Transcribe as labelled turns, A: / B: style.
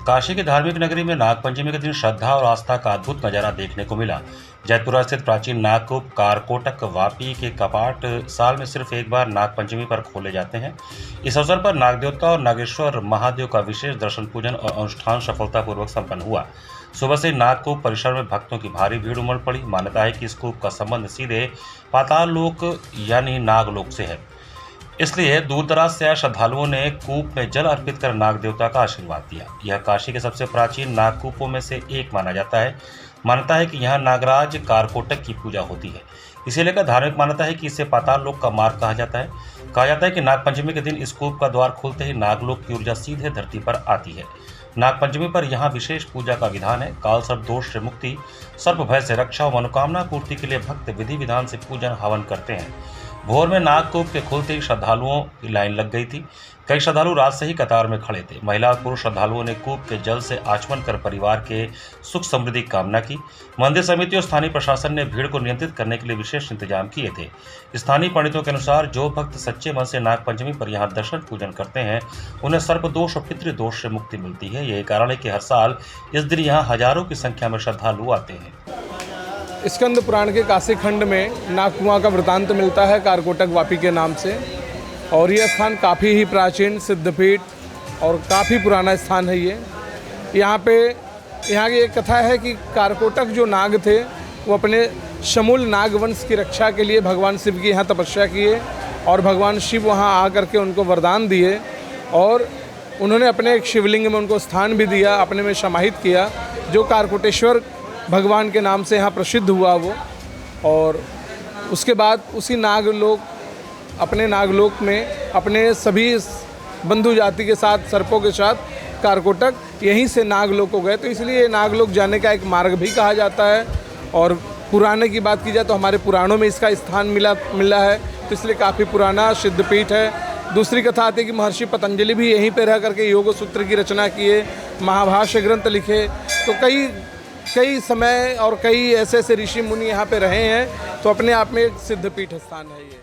A: काशी की धार्मिक नगरी में नागपंचमी के दिन श्रद्धा और आस्था का अद्भुत नजारा देखने को मिला। जयपुर स्थित प्राचीन नागकूप कारकोटक वापी के कपाट साल में सिर्फ एक बार नागपंचमी पर खोले जाते हैं। इस अवसर पर नागदेवता और नागेश्वर महादेव का विशेष दर्शन पूजन और अनुष्ठान सफलतापूर्वक संपन्न हुआ। सुबह से नागकूप परिसर में भक्तों की भारी भीड़ उमड़ पड़ी। मान्यता है कि इस कूप का संबंध सीधे पाताल लोक यानी नागलोक से है, इसलिए दूर दराज से आए श्रद्धालुओं ने कूप में जल अर्पित कर नाग देवता का आशीर्वाद दिया। यह काशी के सबसे प्राचीन नागकूपों में से एक माना जाता है। मान्यता है कि यहाँ नागराज कारकोटक की पूजा होती है। इसे लेकर धार्मिक मान्यता है कि इसे पाताल लोक का मार्ग कहा जाता है। कहा जाता है कि नागपंचमी के दिन इस कूप का द्वार खुलते ही नागलोक की ऊर्जा सीधे धरती पर आती है। नागपंचमी पर यहाँ विशेष पूजा का विधान है। काल सर्प दोष से मुक्ति, सर्प भय से रक्षा और मनोकामना पूर्ति के लिए भक्त विधि विधान से पूजन हवन करते हैं। भोर में नागकूप के खुलते ही श्रद्धालुओं की लाइन लग गई थी। कई श्रद्धालु रात से ही कतार में खड़े थे। महिला और पुरुष श्रद्धालुओं ने कूप के जल से आचमन कर परिवार के सुख समृद्धि की कामना की। मंदिर समिति और स्थानीय प्रशासन ने भीड़ को नियंत्रित करने के लिए विशेष इंतजाम किए थे। स्थानीय पंडितों के अनुसार जो भक्त सच्चे मन से नागपंचमी पर यहाँ दर्शन पूजन करते हैं, उन्हें सर्प दोष और पितृ दोष से मुक्ति मिलती है। यही कारण है कि हर साल इस दिन यहाँ हजारों की संख्या में श्रद्धालु आते हैं।
B: स्कंद पुराण के काशी खंड में नागकुआं का वृतांत मिलता है कारकोटक वापी के नाम से, और यह स्थान काफ़ी ही प्राचीन सिद्धपीठ और काफ़ी पुराना स्थान है। यहाँ की एक कथा है कि कारकोटक जो नाग थे वो अपने शमूल नागवंश की रक्षा के लिए भगवान शिव की यहाँ तपस्या किए, और भगवान शिव वहाँ आकर के उनको वरदान दिए, और उन्होंने अपने एक शिवलिंग में उनको स्थान भी दिया, अपने में समाहित किया, जो कारकोटेश्वर भगवान के नाम से यहाँ प्रसिद्ध हुआ वो। और उसके बाद उसी अपने नागलोक में अपने सभी बंधु जाति के साथ, सर्पों के साथ कारकोटक यहीं से नागलोक को गए, तो इसलिए नागलोक जाने का एक मार्ग भी कहा जाता है। और पुराने की बात की जाए तो हमारे पुराणों में इसका स्थान मिला है, तो इसलिए काफ़ी पुराना सिद्धपीठ है। दूसरी कथा आती है कि महर्षि पतंजलि भी यहीं पर रह करके योग सूत्र की रचना किए, महाभाष्य ग्रंथ लिखे, तो कई समय और कई ऐसे ऋषि मुनि यहाँ पे रहे हैं, तो अपने आप में एक सिद्धपीठ स्थान है ये।